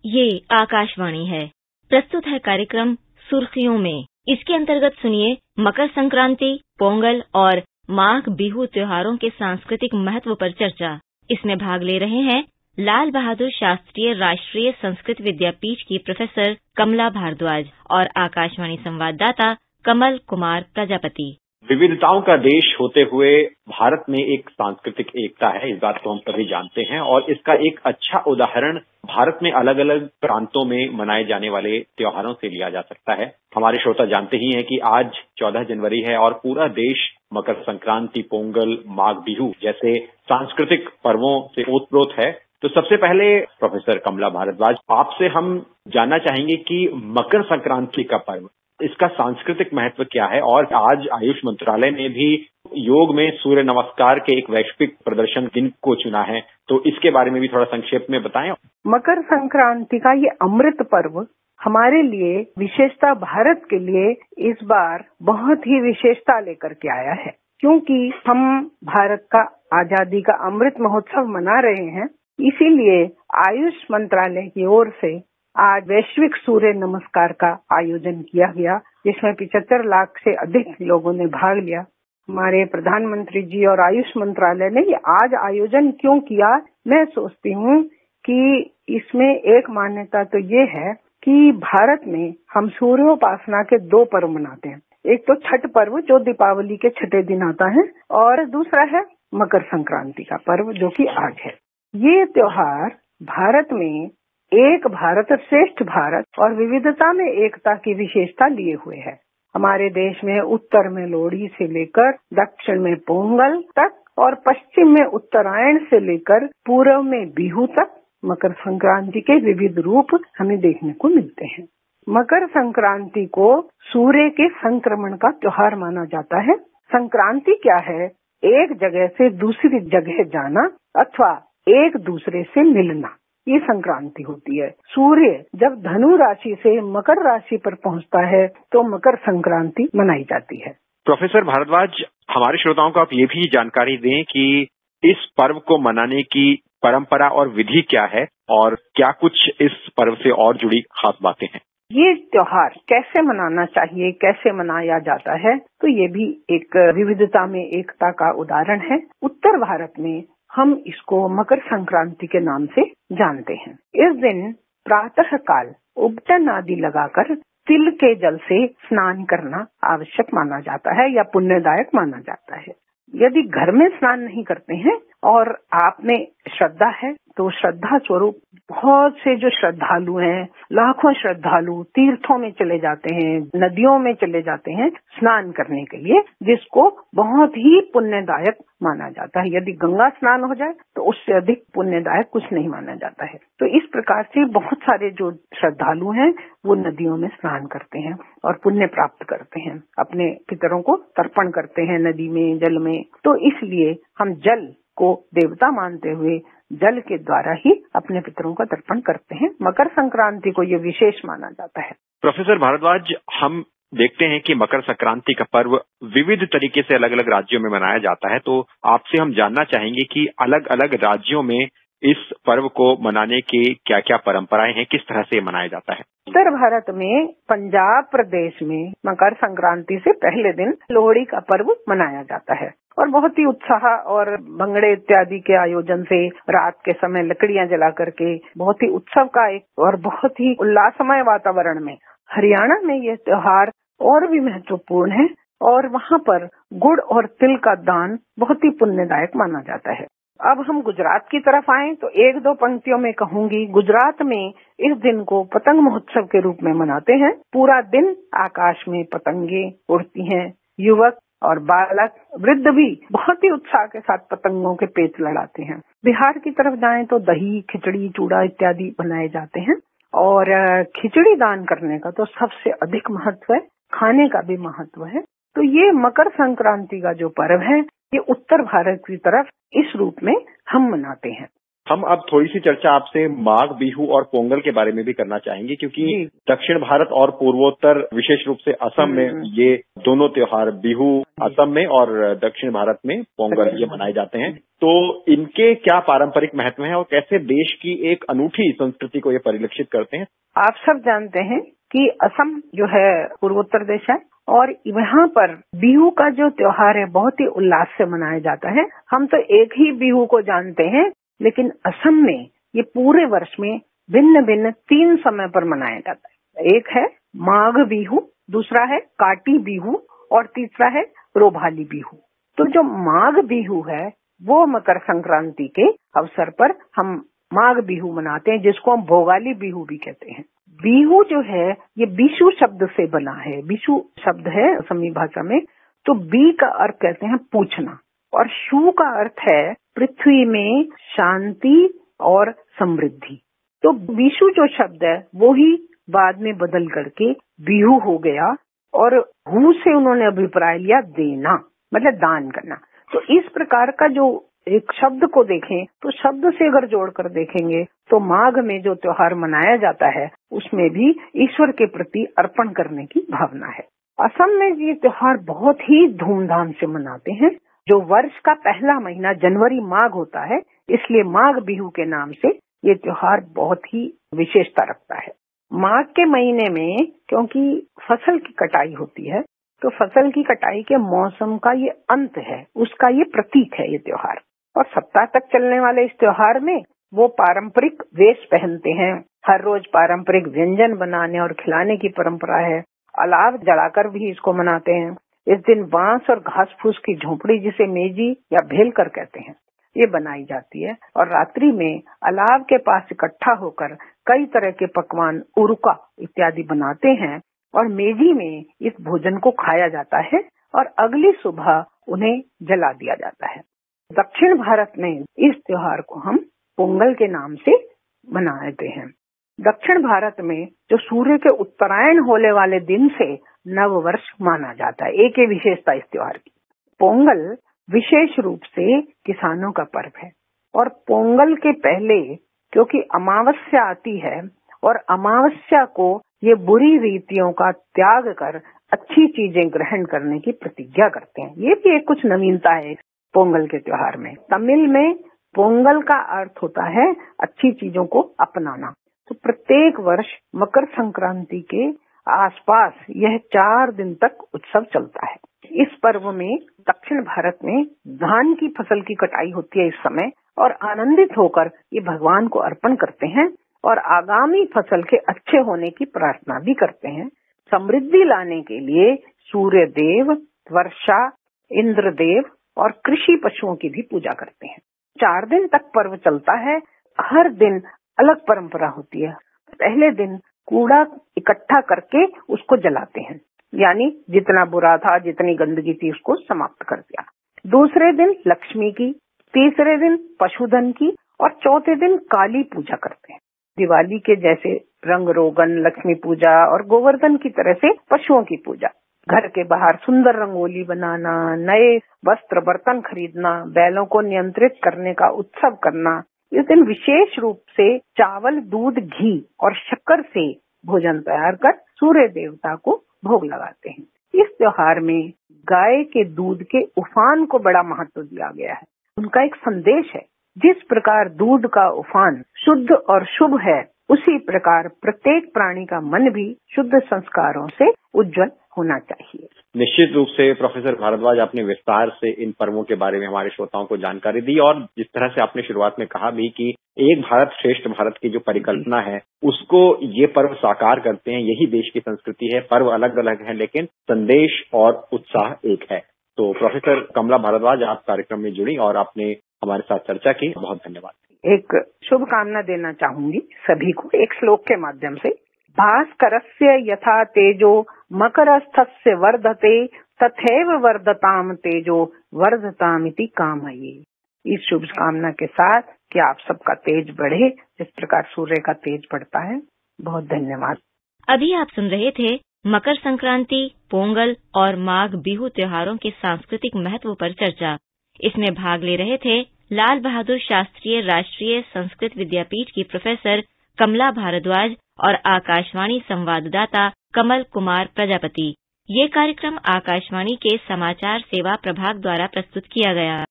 ये आकाशवाणी है। प्रस्तुत है कार्यक्रम सुर्खियों में। इसके अंतर्गत सुनिए मकर संक्रांति, पोंगल और माघ बिहू त्योहारों के सांस्कृतिक महत्व पर चर्चा। इसमें भाग ले रहे हैं लाल बहादुर शास्त्री राष्ट्रीय संस्कृत विद्यापीठ की प्रोफेसर कमला भारद्वाज और आकाशवाणी संवाददाता कमल कुमार प्रजापति। विविधताओं का देश होते हुए भारत में एक सांस्कृतिक एकता है, इस बात को हम सभी जानते हैं और इसका एक अच्छा उदाहरण भारत में अलग अलग प्रांतों में मनाए जाने वाले त्योहारों से लिया जा सकता है। हमारे श्रोता जानते ही हैं कि आज 14 जनवरी है और पूरा देश मकर संक्रांति, पोंगल, माघ बिहू जैसे सांस्कृतिक पर्वों से ओतप्रोत है। तो सबसे पहले प्रोफेसर कमला भारद्वाज, आपसे हम जानना चाहेंगे कि मकर संक्रांति का पर्व, इसका सांस्कृतिक महत्व क्या है और आज आयुष मंत्रालय ने भी योग में सूर्य नमस्कार के एक वैश्विक प्रदर्शन दिन को चुना है, तो इसके बारे में भी थोड़ा संक्षेप में बताएं। मकर संक्रांति का ये अमृत पर्व हमारे लिए विशेषता, भारत के लिए इस बार बहुत ही विशेषता लेकर के आया है, क्योंकि हम भारत का आजादी का अमृत महोत्सव मना रहे हैं। इसीलिए आयुष मंत्रालय की ओर से आज वैश्विक सूर्य नमस्कार का आयोजन किया गया, जिसमें 75 लाख से अधिक लोगों ने भाग लिया। हमारे प्रधानमंत्री जी और आयुष मंत्रालय ने ये आज आयोजन क्यों किया, मैं सोचती हूँ कि इसमें एक मान्यता तो ये है कि भारत में हम सूर्योपासना के 2 पर्व मनाते हैं। एक तो छठ पर्व जो दीपावली के छठे दिन आता है और दूसरा है मकर संक्रांति का पर्व जो कि आज है। ये त्योहार भारत में एक भारत श्रेष्ठ भारत और विविधता में एकता की विशेषता लिए हुए है। हमारे देश में उत्तर में लोहड़ी से लेकर दक्षिण में पोंगल तक और पश्चिम में उत्तरायण से लेकर पूर्व में बिहू तक मकर संक्रांति के विविध रूप हमें देखने को मिलते हैं। मकर संक्रांति को सूर्य के संक्रमण का त्योहार माना जाता है। संक्रांति क्या है? एक जगह से दूसरी जगह जाना अथवा एक दूसरे से मिलना, ये संक्रांति होती है। सूर्य जब धनु राशि से मकर राशि पर पहुंचता है तो मकर संक्रांति मनाई जाती है। प्रोफेसर भारद्वाज, हमारे श्रोताओं को आप ये भी जानकारी दें कि इस पर्व को मनाने की परंपरा और विधि क्या है और क्या कुछ इस पर्व से और जुड़ी खास बातें हैं। ये त्योहार कैसे मनाना चाहिए, कैसे मनाया जाता है, तो ये भी एक विविधता में एकता का उदाहरण है। उत्तर भारत में हम इसको मकर संक्रांति के नाम से जानते हैं। इस दिन प्रातः काल उपटन आदि लगाकर तिल के जल से स्नान करना आवश्यक माना जाता है या पुण्यदायक माना जाता है। यदि घर में स्नान नहीं करते हैं और आप में श्रद्धा है तो श्रद्धा स्वरूप बहुत से जो श्रद्धालु हैं, लाखों श्रद्धालु तीर्थों में चले जाते हैं, नदियों में चले जाते हैं स्नान करने के लिए, जिसको बहुत ही पुण्यदायक माना जाता है। यदि गंगा स्नान हो जाए तो उससे अधिक पुण्यदायक कुछ नहीं माना जाता है। तो इस प्रकार से बहुत सारे जो श्रद्धालु हैं वो नदियों में स्नान करते हैं और पुण्य प्राप्त करते हैं, अपने पितरों को तर्पण करते हैं नदी में, जल में। तो इसलिए हम जल को देवता मानते हुए जल के द्वारा ही अपने पितरों का तर्पण करते हैं। मकर संक्रांति को ये विशेष माना जाता है। प्रोफेसर भारद्वाज, हम देखते हैं कि मकर संक्रांति का पर्व विविध तरीके से अलग अलग राज्यों में मनाया जाता है, तो आपसे हम जानना चाहेंगे कि अलग अलग राज्यों में इस पर्व को मनाने की क्या क्या परंपराएं हैं, किस तरह से मनाया जाता है। उत्तर भारत में पंजाब प्रदेश में मकर संक्रांति से पहले दिन लोहड़ी का पर्व मनाया जाता है और बहुत ही उत्साह और भंगड़े इत्यादि के आयोजन से रात के समय लकड़ियां जला करके बहुत ही उत्सव का एक और बहुत ही उल्लासमय वातावरण में हरियाणा में ये त्योहार और भी महत्वपूर्ण है और वहाँ पर गुड़ और तिल का दान बहुत ही पुण्यदायक माना जाता है। अब हम गुजरात की तरफ आएं तो 1-2 पंक्तियों में कहूंगी। गुजरात में इस दिन को पतंग महोत्सव के रूप में मनाते हैं। पूरा दिन आकाश में पतंगे उड़ती हैं। युवक और बालक, वृद्ध भी बहुत ही उत्साह के साथ पतंगों के पेच लड़ाते हैं। बिहार की तरफ जाएं तो दही, खिचड़ी, चूड़ा इत्यादि बनाए जाते हैं और खिचड़ी दान करने का तो सबसे अधिक महत्व है, खाने का भी महत्व है। तो ये मकर संक्रांति का जो पर्व है ये उत्तर भारत की तरफ इस रूप में हम मनाते हैं। हम अब थोड़ी सी चर्चा आपसे माघ बिहू और पोंगल के बारे में भी करना चाहेंगे, क्योंकि दक्षिण भारत और पूर्वोत्तर विशेष रूप से असम में ये दोनों त्योहार, बिहू असम में और दक्षिण भारत में पोंगल ये मनाए जाते हैं। तो इनके क्या पारंपरिक महत्व है और कैसे देश की एक अनूठी संस्कृति को ये परिलक्षित करते हैं? आप सब जानते हैं कि असम जो है पूर्वोत्तर देश है और यहाँ पर बिहू का जो त्योहार है बहुत ही उल्लास से मनाया जाता है। हम तो एक ही बिहू को जानते हैं, लेकिन असम में ये पूरे वर्ष में भिन्न भिन्न 3 समय पर मनाया जाता है। एक है माघ बिहू, दूसरा है काटी बिहू और तीसरा है रोभाली बिहू। तो जो माघ बिहू है वो मकर संक्रांति के अवसर पर हम माघ बिहू मनाते हैं, जिसको हम भोगाली बिहू भी कहते हैं। बिहू जो है ये बिशु शब्द से बना है। बिशु शब्द है असमी भाषा में। तो बी का अर्थ कहते हैं पूछना और शु का अर्थ है पृथ्वी में शांति और समृद्धि। तो बिशु जो शब्द है वो ही बाद में बदल करके बिहू हो गया और हु से उन्होंने अभिप्राय लिया देना, मतलब दान करना। तो इस प्रकार का जो एक शब्द को देखें तो शब्द से अगर जोड़कर देखेंगे तो माघ में जो त्योहार मनाया जाता है उसमें भी ईश्वर के प्रति अर्पण करने की भावना है। असम में ये त्योहार बहुत ही धूमधाम से मनाते हैं। जो वर्ष का पहला महीना जनवरी माघ होता है, इसलिए माघ बिहू के नाम से ये त्योहार बहुत ही विशेषता रखता है। माघ के महीने में क्योंकि फसल की कटाई होती है, तो फसल की कटाई के मौसम का ये अंत है, उसका ये प्रतीक है ये त्योहार। और सप्ताह तक चलने वाले इस त्योहार में वो पारंपरिक वेश पहनते हैं। हर रोज पारंपरिक व्यंजन बनाने और खिलाने की परंपरा है। अलाव जलाकर भी इसको मनाते हैं। इस दिन बांस और घास फूस की झोपड़ी, जिसे मेजी या भेलकर कहते हैं, ये बनाई जाती है और रात्रि में अलाव के पास इकट्ठा होकर कई तरह के पकवान, उरुका इत्यादि बनाते हैं और मेजी में इस भोजन को खाया जाता है और अगली सुबह उन्हें जला दिया जाता है। दक्षिण भारत में इस त्योहार को हम पोंगल के नाम से मनाते हैं। दक्षिण भारत में जो सूर्य के उत्तरायण होने वाले दिन से नव वर्ष माना जाता है। एक ही विशेषता इस त्योहार की। पोंगल विशेष रूप से किसानों का पर्व है और पोंगल के पहले क्योंकि अमावस्या आती है और अमावस्या को ये बुरी रीतियों का त्याग कर अच्छी चीजें ग्रहण करने की प्रतिज्ञा करते हैं। ये भी एक कुछ नवीनता है पोंगल के त्योहार में। तमिल में पोंगल का अर्थ होता है अच्छी चीजों को अपनाना। तो प्रत्येक वर्ष मकर संक्रांति के आसपास यह 4 दिन तक उत्सव चलता है। इस पर्व में दक्षिण भारत में धान की फसल की कटाई होती है इस समय और आनंदित होकर ये भगवान को अर्पण करते हैं और आगामी फसल के अच्छे होने की प्रार्थना भी करते हैं। समृद्धि लाने के लिए सूर्य देव, वर्षा, इंद्र देव और कृषि पशुओं की भी पूजा करते हैं। 4 दिन तक पर्व चलता है। हर दिन अलग परंपरा होती है। पहले दिन कूड़ा इकट्ठा करके उसको जलाते हैं, यानी जितना बुरा था, जितनी गंदगी थी उसको समाप्त कर दिया। दूसरे दिन लक्ष्मी की, तीसरे दिन पशुधन की और चौथे दिन काली पूजा करते हैं। दिवाली के जैसे रंग रोगन, लक्ष्मी पूजा और गोवर्धन की तरह से पशुओं की पूजा। घर के बाहर सुंदर रंगोली बनाना, नए वस्त्र बर्तन खरीदना, बैलों को नियंत्रित करने का उत्सव करना। इस दिन विशेष रूप से चावल, दूध, घी और शक्कर से भोजन तैयार कर सूर्य देवता को भोग लगाते हैं। इस त्योहार में गाय के दूध के उफान को बड़ा महत्व दिया गया है। उनका एक संदेश है। जिस प्रकार दूध का उफान शुद्ध और शुभ है, उसी प्रकार प्रत्येक प्राणी का मन भी शुद्ध संस्कारों से उज्जवल होना चाहिए। निश्चित रूप से प्रोफेसर भारद्वाज, आपने विस्तार से इन पर्वों के बारे में हमारे श्रोताओं को जानकारी दी और जिस तरह से आपने शुरुआत में कहा भी कि एक भारत श्रेष्ठ भारत की जो परिकल्पना है उसको ये पर्व साकार करते हैं। यही देश की संस्कृति है। पर्व अलग अलग है लेकिन संदेश और उत्साह एक है। तो प्रोफेसर कमला भारद्वाज, आप कार्यक्रम में जुड़ी और आपने हमारे साथ चर्चा की। बहुत धन्यवाद। एक शुभकामना देना चाहूंगी सभी को एक श्लोक के माध्यम से। भास्करस्य यथा तेजो मकरस्थस्य वर्धते तथैव वर्धताम तेजो वर्धतामिति कामये। इस शुभकामना के साथ कि आप सबका तेज बढ़े जिस प्रकार सूर्य का तेज बढ़ता है। बहुत धन्यवाद। अभी आप सुन रहे थे मकर संक्रांति, पोंगल और माघ बिहू त्योहारों के सांस्कृतिक महत्व पर चर्चा। इसमें भाग ले रहे थे लाल बहादुर शास्त्री राष्ट्रीय संस्कृत विद्यापीठ की प्रोफेसर कमला भारद्वाज और आकाशवाणी संवाददाता कमल कुमार प्रजापति। ये कार्यक्रम आकाशवाणी के समाचार सेवा प्रभाग द्वारा प्रस्तुत किया गया।